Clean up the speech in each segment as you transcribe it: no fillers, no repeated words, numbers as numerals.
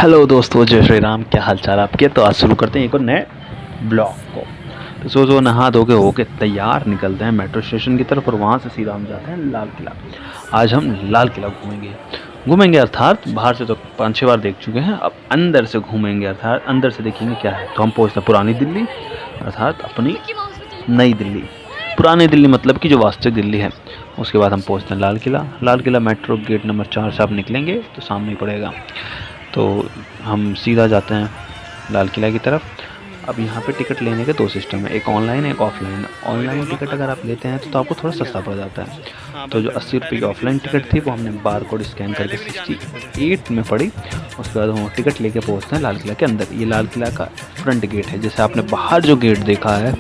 Hello दोस्तों, जय श्री राम। क्या हाल चाल आपके। तो आज शुरू करते हैं एक और नए ब्लॉग को। तो सो नहा धो के होके तैयार निकलते हैं मेट्रो स्टेशन की तरफ और वहाँ से सीधा हम जाते हैं लाल किला। आज हम लाल किला घूमेंगे अर्थात बाहर से तो 5-6 बार देख चुके हैं, अब अंदर से घूमेंगे अर्थात अंदर से देखेंगे क्या है। तो हम पहुँचते हैं पुरानी दिल्ली अर्थात अपनी नई दिल्ली। पुरानी दिल्ली मतलब कि जो वास्तविक दिल्ली है। उसके बाद हम पहुँचते हैं Lal Qila metro gate number 4 से आप निकलेंगे तो सामने ही पड़ेगा। तो हम सीधा जाते हैं लाल किला की तरफ। अब यहाँ पे टिकट लेने के 2 सिस्टम है, एक ऑनलाइन एक ऑफलाइन। ऑनलाइन टिकट अगर आप लेते हैं तो आपको थोड़ा सस्ता पड़ जाता है। तो जो 80 रुपये की ऑफलाइन टिकट थी वो हमने बार कोड स्कैन करके 68 में पड़ी। उसके बाद हम टिकट लेके पहुँचते हैं लाल किला के अंदर। ये लाल किला का फ्रंट गेट है। जैसे आपने बाहर जो गेट देखा है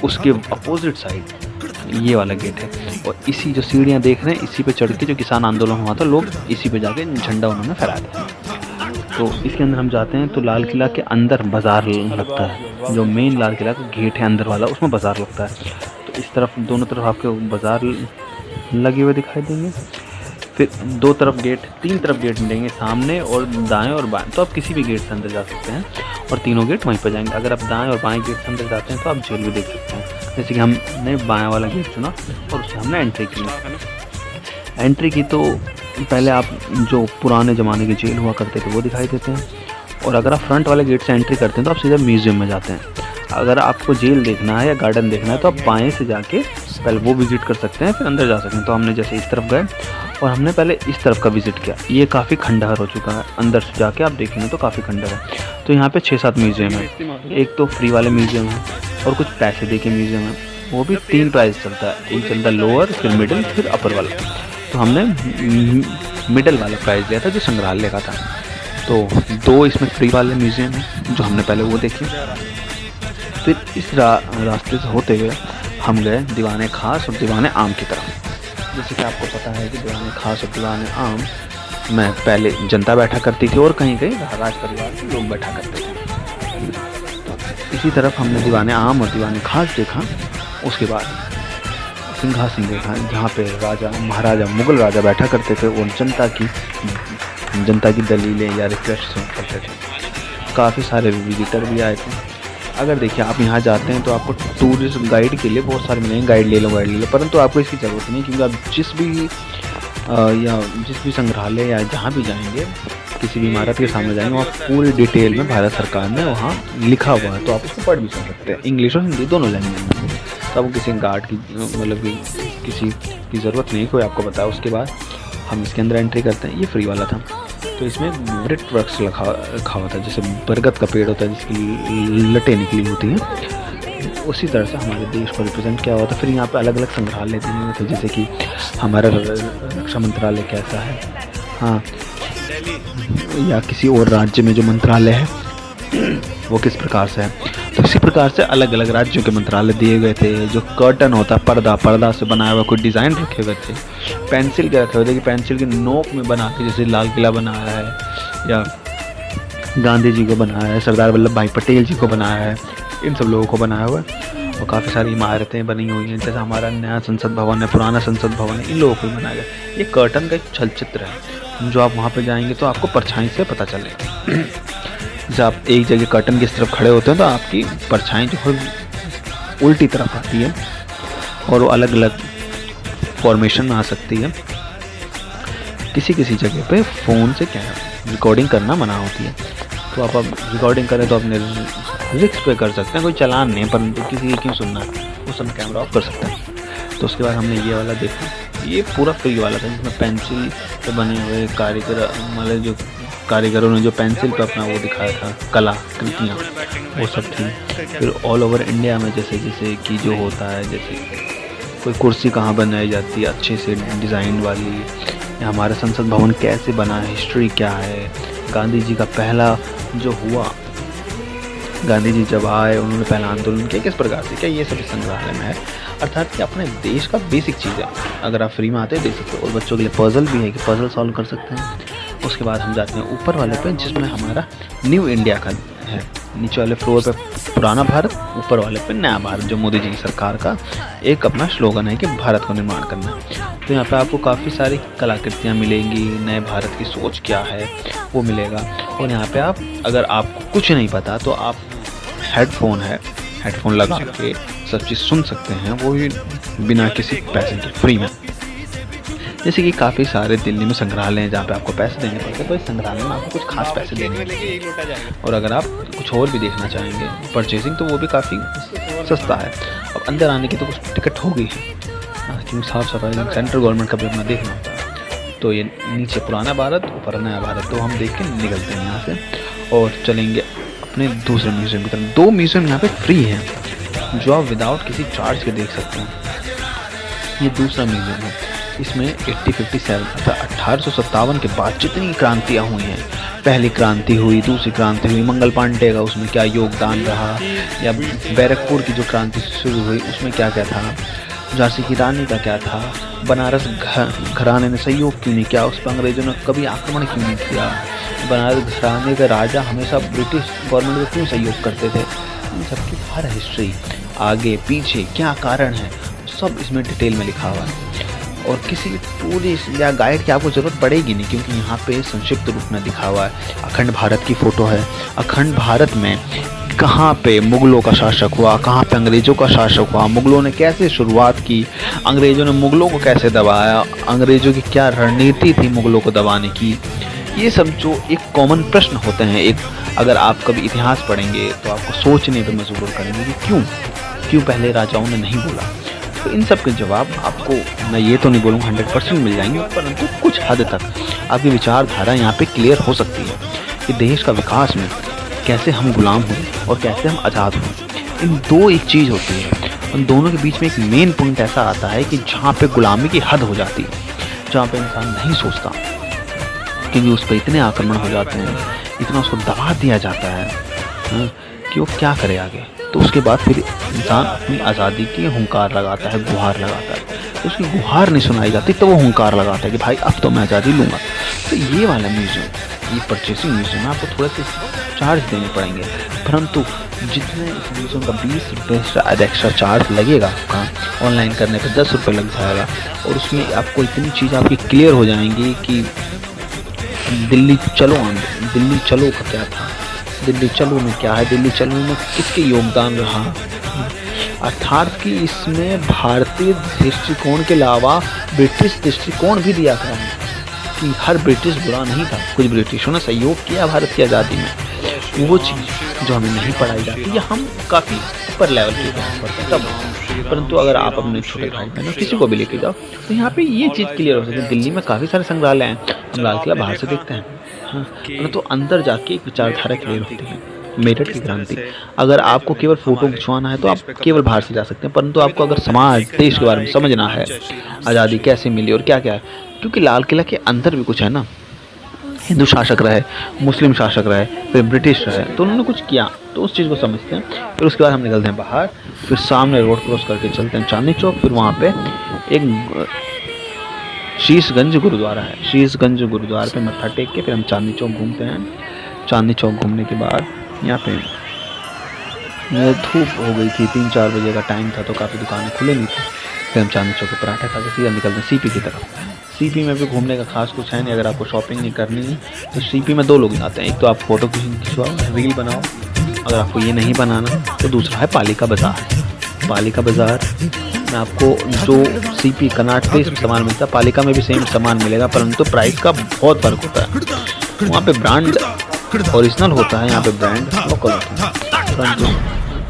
उसके अपोजिट साइड ये वाला गेट है। और इसी जो सीढ़ियाँ देख रहे हैं इसी पे चढ़ के जो किसान आंदोलन हुआ था लोग इसी पे जाके झंडा उन्होंने फहराया था। तो इसके अंदर हम जाते हैं तो लाल किला के अंदर बाज़ार लगता है। जो मेन लाल किला का गेट है अंदर वाला उसमें बाज़ार लगता है। तो इस तरफ दोनों तरफ आपके बाज़ार लगे हुए दिखाई देंगे। फिर 2 तरफ गेट 3 तरफ गेट मिलेंगे, सामने और दाएं और बाएं। तो आप किसी भी गेट से अंदर जा सकते हैं और तीनों गेट वहीं पर जाएंगे। अगर आप दाएं और बाएं गेट से अंदर जाते हैं तो आप जेल भी देख सकते हैं। जैसे कि हमने बाएं वाला गेट चुना और उससे हमने एंट्री की तो पहले आप जो पुराने ज़माने के जेल हुआ करते थे वो दिखाई देते हैं। और अगर आप फ्रंट वाले गेट से एंट्री करते हैं तो आप सीधे म्यूज़ियम में जाते हैं। अगर आपको जेल देखना है या गार्डन देखना है तो आप बाएं से जाके पहले वो विज़िट कर सकते हैं, फिर अंदर जा सकते हैं। तो हमने जैसे इस तरफ गए और हमने पहले इस तरफ का विज़िट किया। ये काफ़ी खंडहर हो चुका है, अंदर से जाके आप देखेंगे तो काफ़ी खंडहर है। तो यहाँ पे 6-7 म्यूज़ियम है। एक तो फ्री वाले म्यूज़ियम है और कुछ पैसे दे के म्यूज़ियम है। वो भी 3 प्राइस चलता है, एक चलता है लोअर, फिर मिडिल, फिर अपर वाला। तो हमने मिडिल वाला प्राइस दिया था जो संग्रहालय का था। तो 2 इसमें फ्री वाले म्यूज़ियम हैं जो हमने पहले वो देखे। फिर इस रास्ते से होते हुए हम गए दीवाने खास और दीवाने आम की तरफ। जैसे कि आपको पता है कि दीवाने खास और दीवाने आम में पहले जनता बैठा करती थी और कहीं कहीं राज परिवार के लोग बैठा करते थे। इसी तरफ हमने दीवाने आम और दीवाने खास देखा। उसके बाद सिंहासन देखा जहाँ पे राजा महाराजा मुग़ल राजा बैठा करते थे और जनता की दलीलें या रिक्वेस्ट करते थे। काफ़ी सारे विजिटर भी आए थे। अगर देखिए आप यहाँ जाते हैं तो आपको टूरिस्ट गाइड के लिए बहुत सारे मिलेंगे, गाइड ले लो, परंतु आपको इसकी ज़रूरत नहीं, क्योंकि आप जिस भी संग्रहालय या जहाँ भी जाएंगे, किसी भी इमारत के सामने जाएंगे वहाँ पूरी डिटेल में भारत सरकार ने वहाँ लिखा हुआ है। तो आप उसको पढ़ भी सकते हैं, इंग्लिश और हिंदी दोनों लैंग्वेज में। तो आपको किसी गार्ड की मतलब कि किसी की ज़रूरत नहीं, कोई आपको बताया। उसके बाद हम इसके अंदर एंट्री करते हैं। ये फ्री वाला था। तो इसमें ब्रिट वृक्ष रखा हुआ था, जैसे बरगद का पेड़ होता है जिसकी लटें निकली होती हैं, उसी तरह से हमारे देश को रिप्रेजेंट किया हुआ था। फिर यहाँ पे अलग अलग संग्रहालय दिए हुए थे, जैसे कि हमारा रक्षा मंत्रालय कैसा है, हाँ, या किसी और राज्य में जो मंत्रालय है वो किस प्रकार से है। तो इसी प्रकार से अलग अलग राज्यों के मंत्रालय दिए गए थे। जो कर्टन होता है, पर्दा से बनाया हुआ कोई डिज़ाइन रखे हुए थे। पेंसिल के रखे हुए थे कि पेंसिल की नोक में बना के जैसे लाल किला बनाया है या गांधी जी को बनाया है, सरदार वल्लभ भाई पटेल जी को बनाया है, इन सब लोगों को बनाया हुआ है। और काफ़ी सारी इमारतें बनी हुई हैं, जैसे हमारा नया संसद भवन है, पुराना संसद भवन है, इन लोगों को बनाया गया। ये कर्टन का एक छलचित्र है जो आप वहाँ पर जाएंगे तो आपको परछाई से पता चलेगा। जब आप एक जगह कर्टन की तरफ खड़े होते हैं तो आपकी परछाई जो है उल्टी तरफ आती है और वो अलग अलग फॉर्मेशन में आ सकती है। किसी जगह पे फ़ोन से क्या रिकॉर्डिंग करना मना होती है। तो आप रिकॉर्डिंग करें तो अपने रिस्क पे कर सकते हैं, कोई चालान नहीं है, परंतु किसी की क्यों सुनना है, उस समय कैमरा ऑफ कर सकते हैं। तो उसके बाद हमने ये वाला देखा। ये पूरा फ्री वाला था जिसमें पेंसिल से बने हुए मतलब जो कारीगरों ने जो पेंसिल पे अपना वो दिखाया था कला कृतियाँ वो सब थी। फिर ऑल ओवर इंडिया में जैसे कि जो होता है, जैसे कोई कुर्सी कहाँ बनाई जाती है अच्छे से डिज़ाइन वाली, या हमारा संसद भवन कैसे बना है, हिस्ट्री क्या है, गांधी जी का पहला जो हुआ, गांधी जी जब आए उन्होंने पहला आंदोलन किया किस प्रकार से, क्या ये सब संग्रहालय में है। अर्थात कि अपने देश का बेसिक चीज़ है, अगर आप फ्री में आते हैं देख सकते हो। और बच्चों के लिए पज़ल भी है कि पज़ल सॉल्व कर सकते हैं। उसके बाद हम जाते हैं ऊपर वाले पे जिसमें हमारा न्यू इंडिया का है, नीचे वाले फ्लोर पे पुराना भारत, ऊपर वाले पे नया भारत, जो मोदी जी की सरकार का एक अपना स्लोगन है कि भारत को निर्माण करना है। तो यहाँ पे आपको काफ़ी सारी कलाकृतियाँ मिलेंगी, नए भारत की सोच क्या है वो मिलेगा। और यहाँ पे आप, अगर आपको कुछ नहीं पता तो आप हेडफोन लगा के सब चीज़ सुन सकते हैं, वो भी बिना किसी पैसे के, फ्री में। जैसे कि काफ़ी सारे दिल्ली में संग्रहालय हैं जहाँ पे आपको पैसे देने पड़ते हैं, तो इस संग्रहालय में आपको कुछ खास पैसे देने पड़ेंगे। और अगर आप कुछ और भी देखना चाहेंगे परचेजिंग, तो वो भी काफ़ी सस्ता है। अब अंदर आने की तो कुछ टिकट होगी ही, क्योंकि साफ़ सफाई सेंट्रल गवर्नमेंट का भी अपना देखना होता है। तो ये नीचे पुराना भारत, ऊपर नया भारत, तो हम देख के निकलते हैं यहाँ से और चलेंगे अपने दूसरे म्यूज़ियम की तरफ। 2 म्यूज़ियम यहाँ पे फ्री हैं, जो आप विदाउट किसी चार्ज के देख सकते हैं। ये दूसरा म्यूज़ियम है, इसमें 1857 के बाद जितनी क्रांतियाँ हुई हैं, पहली क्रांति हुई, दूसरी क्रांति हुई, मंगल पांडे का उसमें क्या योगदान रहा, या बैरकपुर की जो क्रांति शुरू हुई उसमें क्या क्या था, झांसी की रानी का क्या था, बनारस घराने ने सहयोग क्यों नहीं किया, उस पर अंग्रेजों ने कभी आक्रमण क्यों नहीं किया, बनारस घराने के राजा हमेशा ब्रिटिश गवर्नमेंट को क्यों सहयोग करते थे, इन सबकी हर हिस्ट्री, आगे पीछे क्या कारण है, सब इसमें डिटेल में लिखा हुआ है। और किसी टूरिस्ट या गाइड की आपको ज़रूरत पड़ेगी नहीं, क्योंकि यहाँ पे संक्षिप्त रूप में दिखा हुआ है। अखंड भारत की फ़ोटो है, अखंड भारत में कहाँ पे मुग़लों का शासक हुआ, कहाँ पे अंग्रेज़ों का शासक हुआ, मुग़लों ने कैसे शुरुआत की, अंग्रेज़ों ने मुग़लों को कैसे दबाया, अंग्रेज़ों की क्या रणनीति थी मुग़लों को दबाने की। ये सब जो एक कॉमन प्रश्न होते हैं, एक अगर आप कभी इतिहास पढ़ेंगे तो आपको सोचने पर मजबूर करेंगे कि क्यों पहले राजाओं ने नहीं बोला। तो इन सब के जवाब आपको, मैं ये तो नहीं बोलूँगा 100% मिल जाएंगे, परंतु कुछ हद तक आपकी विचारधारा यहाँ पे क्लियर हो सकती है कि देश का विकास में कैसे हम गुलाम हुए और कैसे हम आज़ाद हुए। इन दो एक चीज़ होती है, उन दोनों के बीच में एक मेन पॉइंट ऐसा आता है कि जहाँ पे गुलामी की हद हो जाती है, जहाँ पे इंसान नहीं सोचता, क्योंकि उस पर इतने आक्रमण हो जाते हैं, इतना उसको दबा दिया जाता है कि वो क्या करे आगे। तो उसके बाद फिर इंसान अपनी आज़ादी की हुंकार लगाता है, गुहार लगाता है। तो उसकी गुहार नहीं सुनाई जाती तो वो हुंकार लगाता है कि भाई अब तो मैं आज़ादी लूँगा। तो ये वाला म्यूज़ियम, ये परचेसिंग म्यूज़ियम है, आपको थोड़े से चार्ज देने पड़ेंगे, परंतु जितने इस म्यूज़ियम का 20 रुपये शायद एक्स्ट्रा चार्ज लगेगा आपका, ऑनलाइन करने पर 10 रुपये लग जाएगा। और उसमें आपको इतनी चीज़ आपकी क्लियर हो जाएंगी कि दिल्ली चलो का क्या था, दिल्ली चलो में क्या है, दिल्ली चलो में किसके योगदान रहा, अर्थात कि इसमें भारतीय दृष्टिकोण के अलावा ब्रिटिश दृष्टिकोण भी दिया गया है कि हर ब्रिटिश बुरा नहीं था, कुछ ब्रिटिशों ने सहयोग किया भारत की आज़ादी में। वो चीज़ जो हमें नहीं पढ़ाई जाती या हम काफ़ी ऊपर लेवल की बात करते हैं तब, परंतु अगर आप अपने छोटे भाई बहनों किसी को भी लेके जाओ तो यहाँ पे ये चीज़ क्लियर हो सकती है। दिल्ली में काफ़ी सारे संग्रहालय हैं, हम लाल किला बाहर से देखते हैं, हाँ, परंतु अंदर जाके एक विचारधारा क्लियर होती है। मेरठ की क्रांति, अगर आपको केवल फ़ोटो खिंचवाना है तो आप केवल बाहर से जा सकते हैं, परंतु आपको अगर समाज देश के बारे में समझना है, आज़ादी कैसे मिली और क्या क्या है, क्योंकि लाल किला के अंदर भी कुछ है ना, हिंदू शासक रहे, मुस्लिम शासक रहे, फिर ब्रिटिश रहे, तो उन्होंने कुछ किया, तो उस चीज़ को समझते हैं। फिर उसके बाद हम निकलते हैं बाहर, फिर सामने रोड क्रॉस करके चलते हैं चांदनी चौक, फिर वहाँ पे एक शीशगंज गुरुद्वारा है, शीशगंज गुरुद्वारे पे मत्था टेक के फिर हम चांदनी चौक घूमते हैं। चांदनी चौक घूमने के बाद यहाँ पे धूप हो गई थी, 3-4 बजे का टाइम था, तो काफ़ी दुकानें खुले नहीं थी। फिर हम चांदनी चौक पे पराठा खा के सीधा निकलते हैं सीपी की तरफ। सीपी में भी घूमने का खास कुछ है नहीं, अगर आपको शॉपिंग नहीं करनी है तो सीपी में 2 लोग जाते हैं, एक तो आप फ़ोटो खिंचवाओ, रील बनाओ, अगर आपको ये नहीं बनाना तो दूसरा है पालिका बाज़ार। पालिका बाज़ार में आपको जो सीपी कर्नाटक में सामान मिलता है, पालिका में भी सेम सामान मिलेगा, परंतु प्राइस का बहुत फ़र्क होता है। वहाँ पे ब्रांड ओरिजिनल होता है, यहाँ पे ब्रांड लोकल होता है, परंतु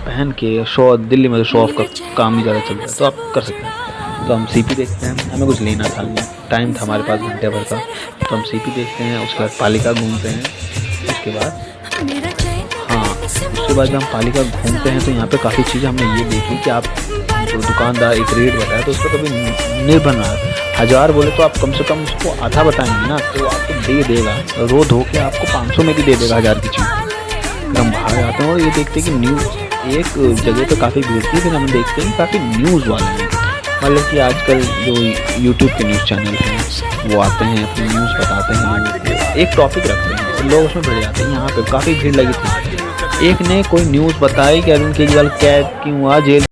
पहन के शो दिल्ली में तो शो ऑफ का काम ही ज़्यादा चलता है, तो आप कर सकते हैं। तो हम सीपी देखते हैं, हमें कुछ लेना था, टाइम था हमारे पास घंटे भर का, तो हम सीपी देखते हैं, उसके बाद पालिका घूमते हैं। उसके बाद उसके बाद जब हम पालिका घूमते हैं तो यहाँ पे काफ़ी चीज़ें हमने ये देखी कि आप जो दुकानदार एक रेट बताया तो उस पर कभी निर्भर ना है, 1000 बोले तो आप कम से कम उसको आधा बताएंगे ना, तो आपको दे देगा, रो धो के आपको 500 में भी दे देगा 1000 की चीज़। हम बाहर आते हैं और ये देखते हैं कि न्यूज़ एक जगह पे काफ़ी भीड़ थी, फिर हम देखते हैं काफ़ी न्यूज़ वाले हैं, मतलब कि आजकल जो यूट्यूब के न्यूज़ चैनल हैं वो आते हैं, अपनी न्यूज़ बताते हैं, लोगों को एक टॉपिक रखते हैं, तो लोग उसमें भिड़ जाते हैं। यहाँ पे काफ़ी भीड़ लगी थी, एक ने कोई न्यूज़ बताई कि अरविंद केजरीवाल कैद क्यों हुआ, जेल